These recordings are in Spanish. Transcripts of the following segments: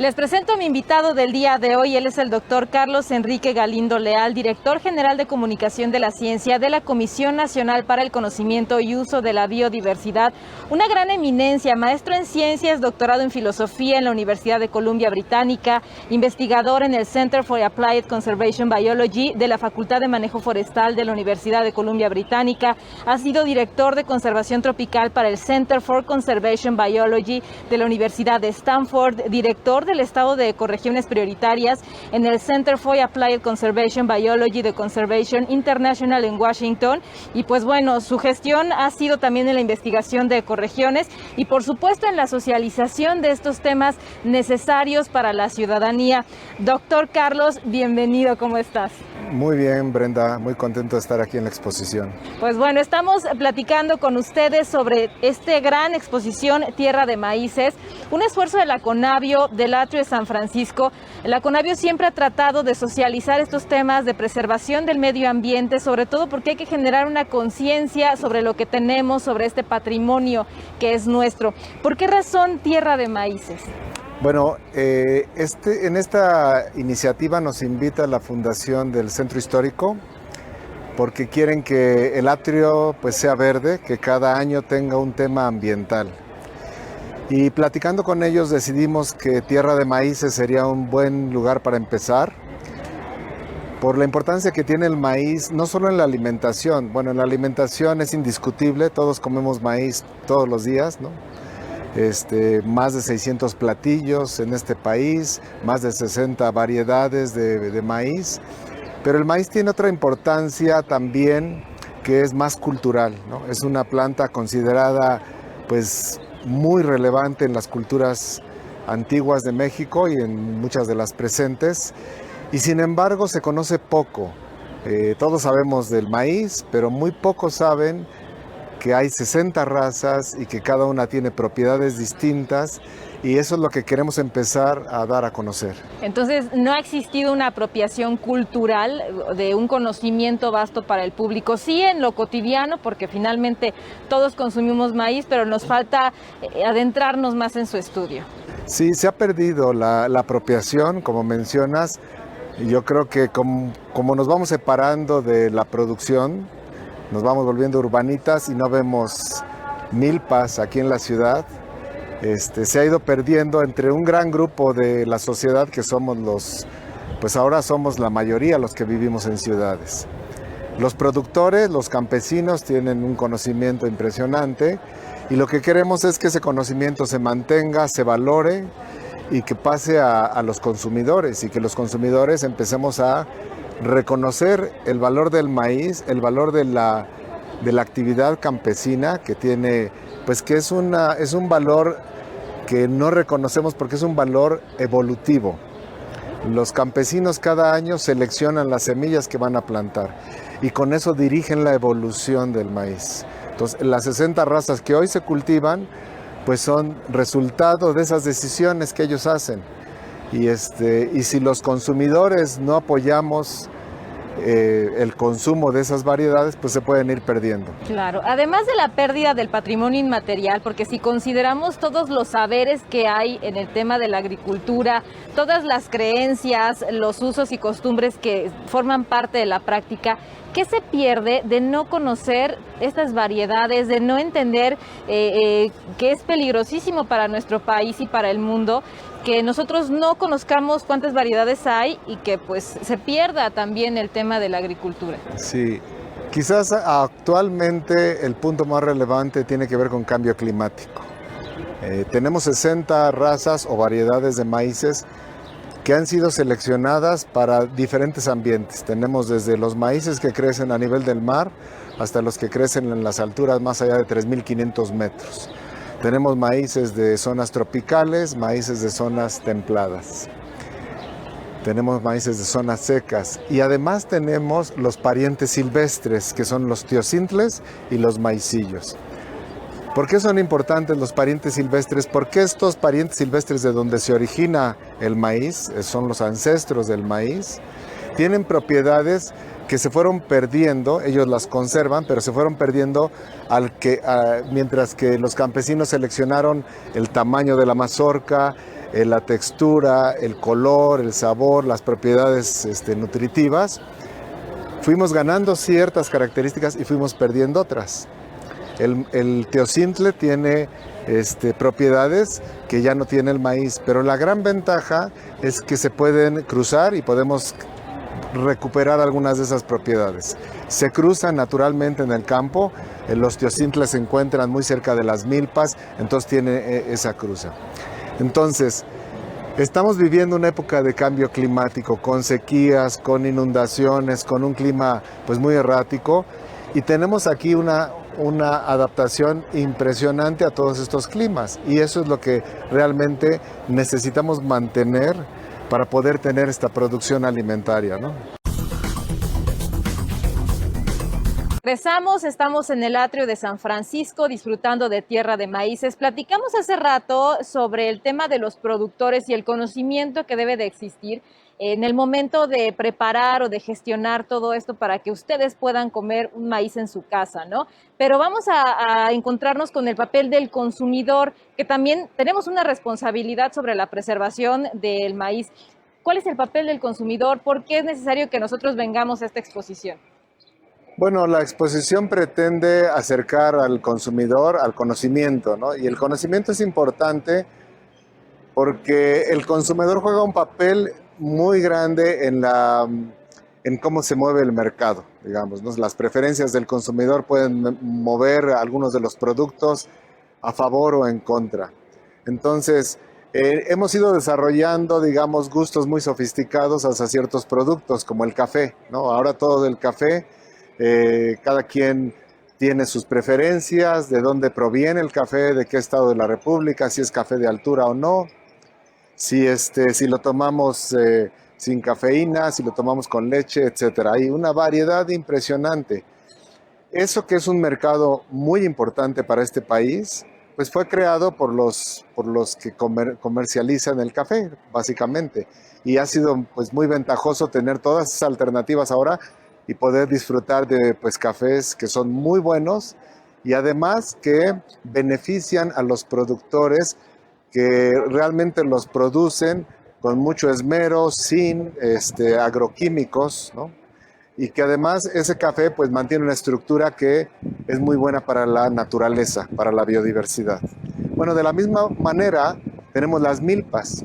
Les presento a mi invitado del día de hoy. Él es el doctor Carlos Enrique Galindo Leal, director general de Comunicación de la Ciencia de la Comisión Nacional para el Conocimiento y Uso de la Biodiversidad. Una gran eminencia, maestro en ciencias, doctorado en filosofía en la Universidad de Columbia Británica, investigador en el Center for Applied Conservation Biology de la Facultad de Manejo Forestal de la Universidad de Columbia Británica. Ha sido director de conservación tropical para el Center for Conservation Biology de la Universidad de Stanford, director del estado de ecorregiones prioritarias en el Center for Applied Conservation Biology de Conservation International en Washington. Y pues bueno, su gestión ha sido también en la investigación de ecorregiones y por supuesto en la socialización de estos temas necesarios para la ciudadanía. Doctor Carlos, bienvenido, ¿cómo estás? Muy bien, Brenda, muy contento de estar aquí en la exposición. Pues bueno, estamos platicando con ustedes sobre esta gran exposición Tierra de Maíces, un esfuerzo de la Conavio, del Atrio de San Francisco. La Conavio siempre ha tratado de socializar estos temas de preservación del medio ambiente, sobre todo porque hay que generar una conciencia sobre lo que tenemos, sobre este patrimonio que es nuestro. ¿Por qué razón Tierra de Maíces? Bueno, en esta iniciativa nos invita la Fundación del Centro Histórico porque quieren que el atrio pues, sea verde, que cada año tenga un tema ambiental. Y platicando con ellos decidimos que Tierra de Maíces sería un buen lugar para empezar por la importancia que tiene el maíz, no solo en la alimentación. Bueno, en la alimentación es indiscutible, todos comemos maíz todos los días, ¿no? Más de 600 platillos en este país, más de 60 variedades de maíz, pero el maíz tiene otra importancia también que es más cultural, ¿no? Es una planta considerada pues muy relevante en las culturas antiguas de México y en muchas de las presentes, y sin embargo se conoce poco. Todos sabemos del maíz, pero muy pocos saben que hay 60 razas y que cada una tiene propiedades distintas, y eso es lo que queremos empezar a dar a conocer. Entonces, ¿no ha existido una apropiación cultural de un conocimiento vasto para el público? Sí, en lo cotidiano, porque finalmente todos consumimos maíz, pero nos falta adentrarnos más en su estudio. Sí, se ha perdido la apropiación, como mencionas. Yo creo que como nos vamos separando de la producción, nos vamos volviendo urbanitas y no vemos milpas aquí en la ciudad. Se ha ido perdiendo entre un gran grupo de la sociedad que somos pues ahora somos la mayoría los que vivimos en ciudades. Los productores, los campesinos tienen un conocimiento impresionante y lo que queremos es que ese conocimiento se mantenga, se valore y que pase a los consumidores, y que los consumidores empecemos a reconocer el valor del maíz, el valor de la actividad campesina que tiene, pues que es un valor que no reconocemos porque es un valor evolutivo. Los campesinos cada año seleccionan las semillas que van a plantar y con eso dirigen la evolución del maíz. Entonces, las 60 razas que hoy se cultivan, pues son resultado de esas decisiones que ellos hacen. Y si los consumidores no apoyamos el consumo de esas variedades, pues se pueden ir perdiendo. Claro, además de la pérdida del patrimonio inmaterial, porque si consideramos todos los saberes que hay en el tema de la agricultura, todas las creencias, los usos y costumbres que forman parte de la práctica, ¿qué se pierde de no conocer estas variedades, de no entender que es peligrosísimo para nuestro país y para el mundo que nosotros no conozcamos cuántas variedades hay y que pues se pierda también el tema de la agricultura? Sí, quizás actualmente el punto más relevante tiene que ver con cambio climático. Tenemos 60 razas o variedades de maíces que han sido seleccionadas para diferentes ambientes. Tenemos desde los maíces que crecen a nivel del mar hasta los que crecen en las alturas más allá de 3.500 metros. Tenemos maíces de zonas tropicales, maíces de zonas templadas. Tenemos maíces de zonas secas y además tenemos los parientes silvestres, que son los teocintles y los maicillos. ¿Por qué son importantes los parientes silvestres? Porque estos parientes silvestres de donde se origina el maíz, son los ancestros del maíz, tienen propiedades que se fueron perdiendo, ellos las conservan, pero se fueron perdiendo mientras que los campesinos seleccionaron el tamaño de la mazorca, la textura, el color, el sabor, las propiedades nutritivas, fuimos ganando ciertas características y fuimos perdiendo otras. El teocintle tiene propiedades que ya no tiene el maíz, pero la gran ventaja es que se pueden cruzar y podemos recuperar algunas de esas propiedades. Se cruzan naturalmente en el campo, los teocintles se encuentran muy cerca de las milpas, entonces tiene esa cruza. Entonces, estamos viviendo una época de cambio climático, con sequías, con inundaciones, con un clima pues muy errático, y tenemos aquí una adaptación impresionante a todos estos climas, y eso es lo que realmente necesitamos mantener para poder tener esta producción alimentaria, ¿no? Regresamos, estamos en el atrio de San Francisco disfrutando de tierra de maíces. Platicamos hace rato sobre el tema de los productores y el conocimiento que debe de existir en el momento de preparar o de gestionar todo esto para que ustedes puedan comer un maíz en su casa, ¿no? Pero vamos a encontrarnos con el papel del consumidor, que también tenemos una responsabilidad sobre la preservación del maíz. ¿Cuál es el papel del consumidor? ¿Por qué es necesario que nosotros vengamos a esta exposición? Bueno, la exposición pretende acercar al consumidor al conocimiento, ¿no? Y el conocimiento es importante porque el consumidor juega un papel muy grande en cómo se mueve el mercado, digamos, ¿no? Las preferencias del consumidor pueden mover algunos de los productos a favor o en contra. Entonces, hemos ido desarrollando, digamos, gustos muy sofisticados hacia ciertos productos, como el café, ¿no? Ahora todo del café, cada quien tiene sus preferencias, de dónde proviene el café, de qué estado de la República, si es café de altura o no, si lo tomamos sin cafeína, si lo tomamos con leche, etc. Hay una variedad impresionante. Eso, que es un mercado muy importante para este país, pues fue creado por los que comercializan el café, básicamente. Y ha sido pues muy ventajoso tener todas esas alternativas ahora y poder disfrutar de pues cafés que son muy buenos y además que benefician a los productores que realmente los producen con mucho esmero, sin agroquímicos, ¿no? Y que además ese café pues mantiene una estructura que es muy buena para la naturaleza, para la biodiversidad. Bueno, de la misma manera tenemos las milpas.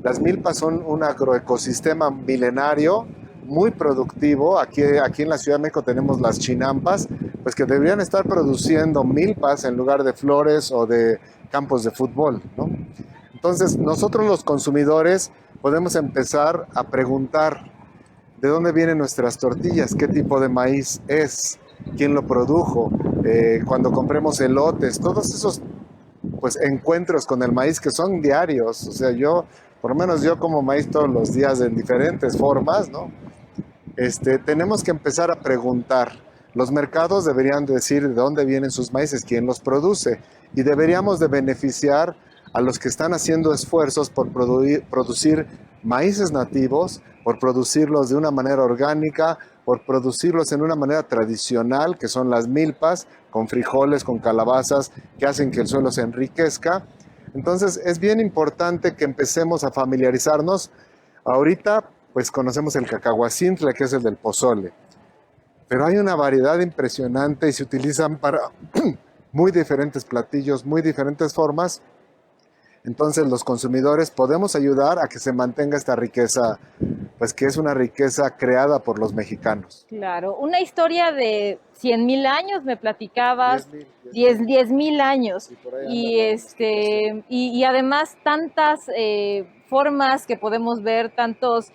Las milpas son un agroecosistema milenario muy productivo. Aquí en la Ciudad de México tenemos las chinampas, pues que deberían estar produciendo milpas en lugar de flores o de campos de fútbol, ¿no? Entonces, nosotros los consumidores podemos empezar a preguntar de dónde vienen nuestras tortillas, qué tipo de maíz es, quién lo produjo, cuando compremos elotes, todos esos pues encuentros con el maíz que son diarios. O sea, por lo menos yo como maíz todos los días en diferentes formas, ¿no? Tenemos que empezar a preguntar. Los mercados deberían decir de dónde vienen sus maíces, quién los produce, y deberíamos de beneficiar a los que están haciendo esfuerzos por producir maíces nativos, por producirlos de una manera orgánica, por producirlos en una manera tradicional, que son las milpas, con frijoles, con calabazas, que hacen que el suelo se enriquezca. Entonces es bien importante que empecemos a familiarizarnos. Ahorita pues conocemos el cacahuacintle, que es el del pozole, pero hay una variedad impresionante y se utilizan para muy diferentes platillos, muy diferentes formas. Entonces los consumidores podemos ayudar a que se mantenga esta riqueza, pues que es una riqueza creada por los mexicanos. Claro, una historia de 100,000 años, me platicabas, 10,000 años, y además tantas formas que podemos ver, tantos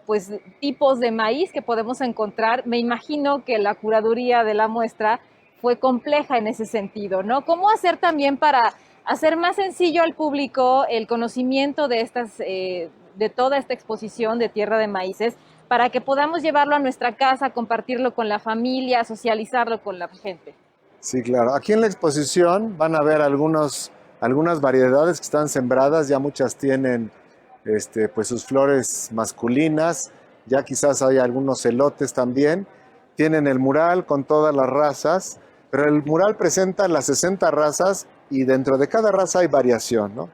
pues tipos de maíz que podemos encontrar. Me imagino que la curaduría de la muestra fue compleja en ese sentido, ¿no? ¿Cómo hacer también para hacer más sencillo al público el conocimiento de de toda esta exposición de tierra de maíces, para que podamos llevarlo a nuestra casa, compartirlo con la familia, socializarlo con la gente? Sí, claro. Aquí en la exposición van a ver algunas variedades que están sembradas. Ya muchas tienen pues sus flores masculinas. Ya quizás hay algunos elotes también. Tienen el mural con todas las razas, pero el mural presenta las 60 razas y dentro de cada raza hay variación, ¿no?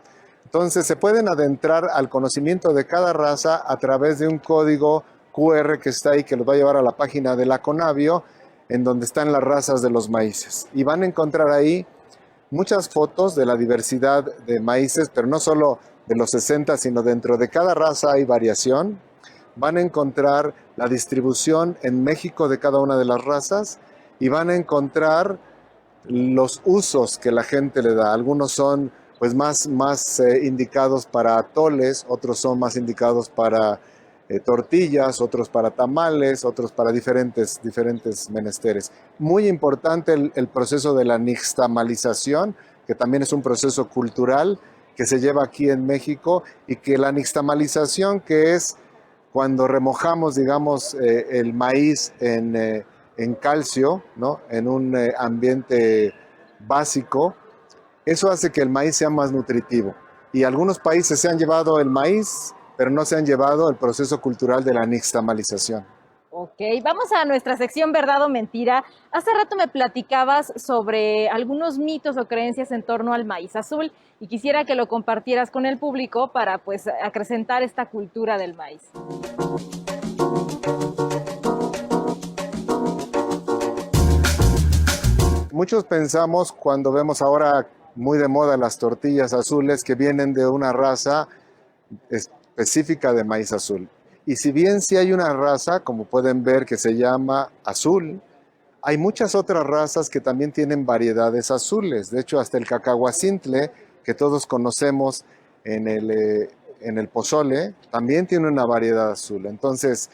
Entonces se pueden adentrar al conocimiento de cada raza a través de un código QR que está ahí, que los va a llevar a la página de la Conavio, en donde están las razas de los maíces. Y van a encontrar ahí muchas fotos de la diversidad de maíces, pero no solo de los 60, sino dentro de cada raza hay variación. Van a encontrar la distribución en México de cada una de las razas y van a encontrar los usos que la gente le da. Algunos son pues más indicados para atoles, otros son más indicados para tortillas, otros para tamales, otros para diferentes menesteres. Muy importante el proceso de la nixtamalización, que también es un proceso cultural que se lleva aquí en México, y que la nixtamalización, que es cuando remojamos, digamos, el maíz en calcio, ¿no? En un ambiente básico, eso hace que el maíz sea más nutritivo. Y algunos países se han llevado el maíz, pero no se han llevado el proceso cultural de la nixtamalización. Ok, vamos a nuestra sección Verdad o Mentira. Hace rato me platicabas sobre algunos mitos o creencias en torno al maíz azul y quisiera que lo compartieras con el público para pues acrecentar esta cultura del maíz. Muchos pensamos, cuando vemos ahora muy de moda las tortillas azules, que vienen de una raza específica de maíz azul. Y si bien sí hay una raza, como pueden ver, que se llama azul, hay muchas otras razas que también tienen variedades azules. De hecho, hasta el cacahuacintle, que todos conocemos en el pozole, también tiene una variedad azul. Entonces,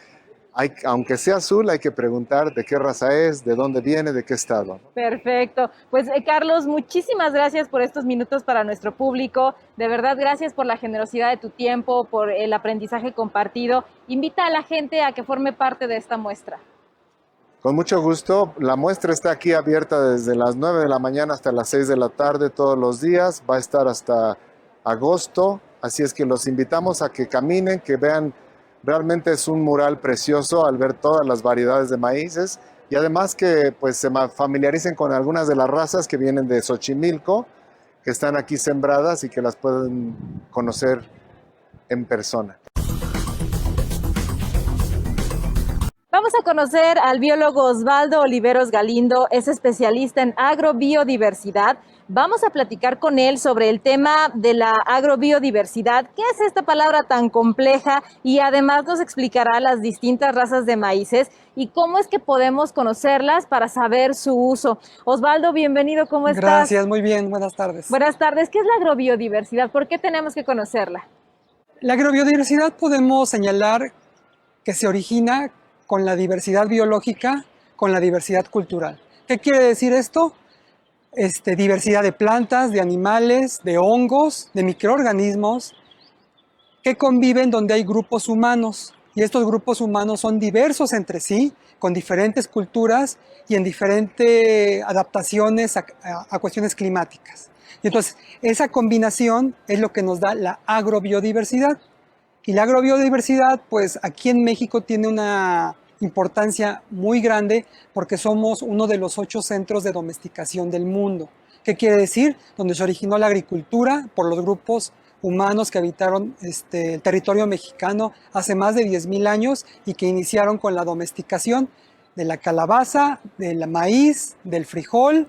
aunque sea azul, hay que preguntar de qué raza es, de dónde viene, de qué estado. Perfecto. Pues Carlos, muchísimas gracias por estos minutos para nuestro público. De verdad, gracias por la generosidad de tu tiempo, por el aprendizaje compartido. Invita a la gente a que forme parte de esta muestra. Con mucho gusto. La muestra está aquí abierta desde las 9 de la mañana hasta las 6 de la tarde todos los días. Va a estar hasta agosto. Así es que los invitamos a que caminen, que vean. Realmente es un mural precioso al ver todas las variedades de maíces y además que pues, se familiaricen con algunas de las razas que vienen de Xochimilco, que están aquí sembradas y que las pueden conocer en persona. Vamos a conocer al biólogo Osvaldo Oliveros Galindo, es especialista en agrobiodiversidad. Vamos a platicar con él sobre el tema de la agrobiodiversidad. ¿Qué es esta palabra tan compleja? Y además nos explicará las distintas razas de maíces y cómo es que podemos conocerlas para saber su uso. Osvaldo, bienvenido, ¿cómo estás? Gracias, muy bien, buenas tardes. Buenas tardes. ¿Qué es la agrobiodiversidad? ¿Por qué tenemos que conocerla? La agrobiodiversidad podemos señalar que se origina con la diversidad biológica, con la diversidad cultural. ¿Qué quiere decir esto? Diversidad de plantas, de animales, de hongos, de microorganismos que conviven donde hay grupos humanos. Y estos grupos humanos son diversos entre sí, con diferentes culturas y en diferentes adaptaciones a cuestiones climáticas. Y entonces, esa combinación es lo que nos da la agrobiodiversidad. Y la agrobiodiversidad, pues aquí en México tiene una importancia muy grande porque somos uno de los 8 centros de domesticación del mundo. ¿Qué quiere decir? Donde se originó la agricultura por los grupos humanos que habitaron el territorio mexicano hace más de 10,000 años y que iniciaron con la domesticación de la calabaza, del maíz, del frijol,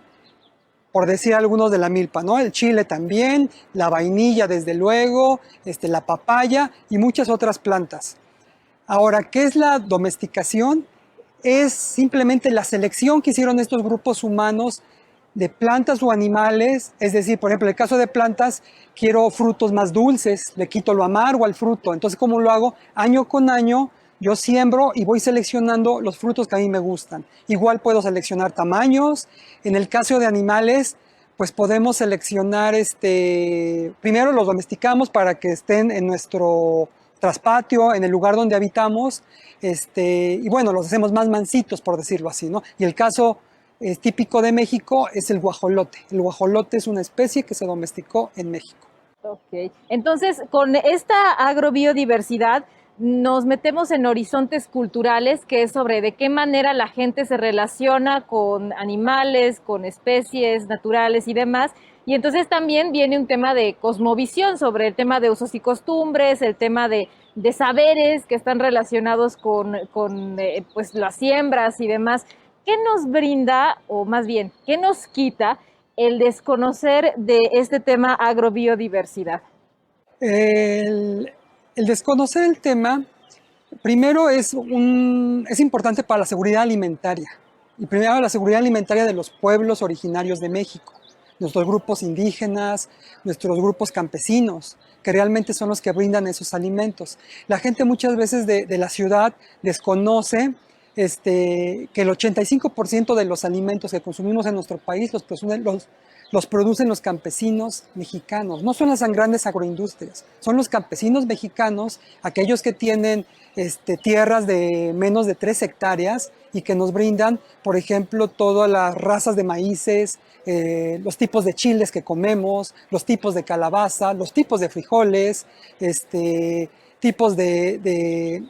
por decir algunos de la milpa, ¿no? El chile también, la vainilla desde luego, la papaya y muchas otras plantas. Ahora, ¿qué es la domesticación? Es simplemente la selección que hicieron estos grupos humanos de plantas o animales, es decir, por ejemplo, en el caso de plantas, quiero frutos más dulces, le quito lo amargo al fruto. Entonces, ¿cómo lo hago? Año con año, yo siembro y voy seleccionando los frutos que a mí me gustan. Igual puedo seleccionar tamaños. En el caso de animales, pues podemos seleccionar, primero los domesticamos para que estén en nuestro traspatio, en el lugar donde habitamos, y bueno, los hacemos más mansitos, por decirlo así, ¿no? Y el caso típico de México es el guajolote. El guajolote es una especie que se domesticó en México. Ok, entonces con esta agrobiodiversidad nos metemos en horizontes culturales, que es sobre de qué manera la gente se relaciona con animales, con especies naturales y demás. Y entonces también viene un tema de cosmovisión sobre el tema de usos y costumbres, el tema de saberes que están relacionados con pues las siembras y demás. ¿Qué nos brinda, o más bien, qué nos quita el desconocer de este tema agrobiodiversidad? El desconocer el tema, primero es importante para la seguridad alimentaria. Y primero la seguridad alimentaria de los pueblos originarios de México, nuestros grupos indígenas, nuestros grupos campesinos, que realmente son los que brindan esos alimentos. La gente muchas veces de la ciudad desconoce que el 85% de los alimentos que consumimos en nuestro país los producen los campesinos mexicanos. No son las grandes agroindustrias, son los campesinos mexicanos, aquellos que tienen tierras de menos de 3 hectáreas y que nos brindan, por ejemplo, todas las razas de maíces, los tipos de chiles que comemos, los tipos de calabaza, los tipos de frijoles, tipos de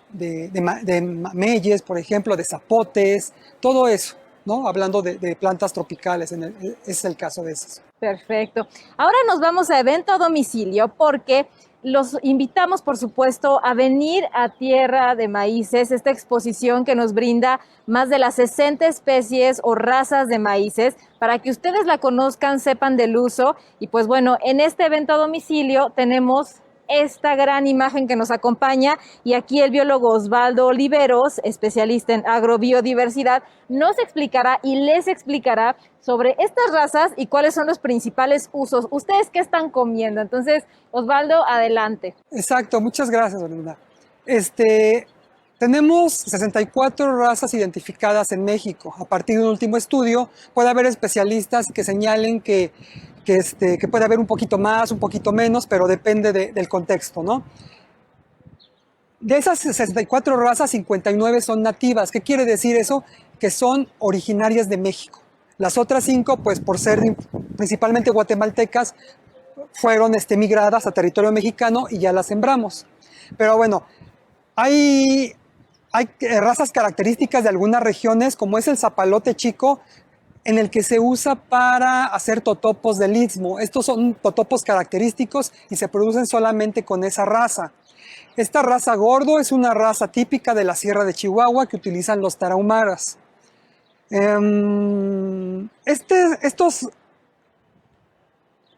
mameyes, por ejemplo, de zapotes, todo eso, ¿no? Hablando de plantas tropicales, es el caso de esos. Perfecto. Ahora nos vamos a evento a domicilio porque los invitamos, por supuesto, a venir a Tierra de Maíces, esta exposición que nos brinda más de las 60 especies o razas de maíces, para que ustedes la conozcan, sepan del uso. Y pues bueno, en este evento a domicilio tenemos esta gran imagen que nos acompaña y aquí el biólogo Osvaldo Oliveros, especialista en agrobiodiversidad, nos explicará y les explicará sobre estas razas y cuáles son los principales usos. ¿Ustedes qué están comiendo? Entonces, Osvaldo, adelante. Exacto, muchas gracias, Brenda. Tenemos 64 razas identificadas en México. A partir de un último estudio, puede haber especialistas que señalen que puede haber un poquito más, un poquito menos, pero depende del contexto, ¿no? De esas 64 razas, 59 son nativas. ¿Qué quiere decir eso? Que son originarias de México. Las otras 5, pues por ser principalmente guatemaltecas, fueron migradas a territorio mexicano y ya las sembramos. Pero bueno, hay razas características de algunas regiones, como es el zapalote chico, en el que se usa para hacer totopos del istmo. Estos son totopos característicos y se producen solamente con esa raza. Esta raza gordo es una raza típica de la Sierra de Chihuahua que utilizan los tarahumaras. Estos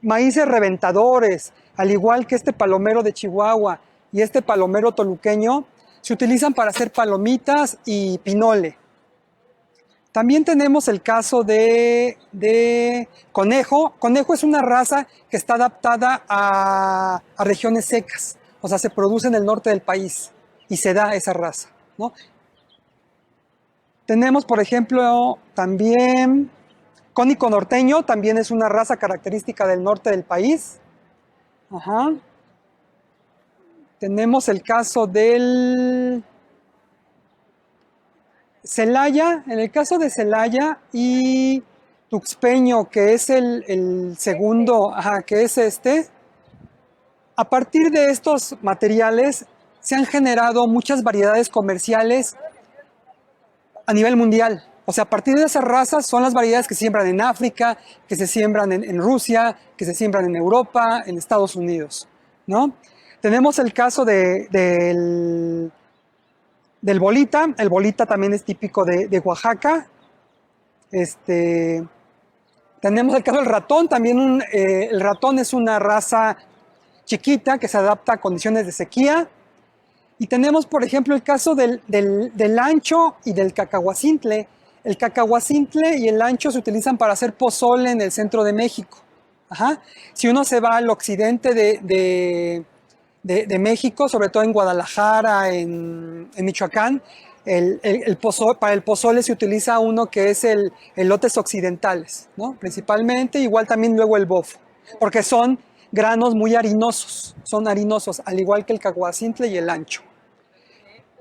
maíces reventadores, al igual que este palomero de Chihuahua y este palomero toluqueño, se utilizan para hacer palomitas y pinole. También tenemos el caso de conejo. Conejo es una raza que está adaptada a regiones secas, o sea, se produce en el norte del país y se da esa raza, ¿no? Tenemos, por ejemplo, también cónico norteño, también es una raza característica del norte del país. Ajá. Tenemos el caso del Celaya. En el caso de Celaya y Tuxpeño, que es el segundo, que es a partir de estos materiales se han generado muchas variedades comerciales a nivel mundial. O sea, a partir de esas razas son las variedades que se siembran en África, que se siembran en Rusia, que se siembran en Europa, en Estados Unidos, ¿no? Tenemos el caso del bolita. El bolita también es típico de Oaxaca. Tenemos el caso del ratón. También el ratón es una raza chiquita que se adapta a condiciones de sequía. Y tenemos, por ejemplo, el caso del ancho y del cacahuacintle. El cacahuacintle y el ancho se utilizan para hacer pozole en el centro de México. Ajá. Si uno se va al occidente de México, sobre todo en Guadalajara, en Michoacán, para el pozole se utiliza uno que es el elotes occidentales, ¿no? Principalmente, igual también luego el bofo, porque son granos muy harinosos, al igual que el cacahuacintle y el ancho.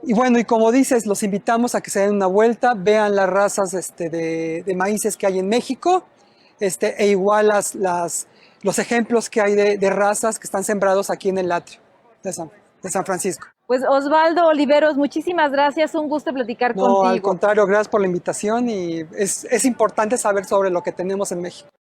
Y bueno, y como dices, los invitamos a que se den una vuelta, vean las razas de maíces que hay en México, e igual los ejemplos que hay de razas que están sembrados aquí en el atrio de San Francisco. Pues Osvaldo Oliveros, muchísimas gracias, un gusto platicar contigo. No, al contrario, gracias por la invitación y es importante saber sobre lo que tenemos en México.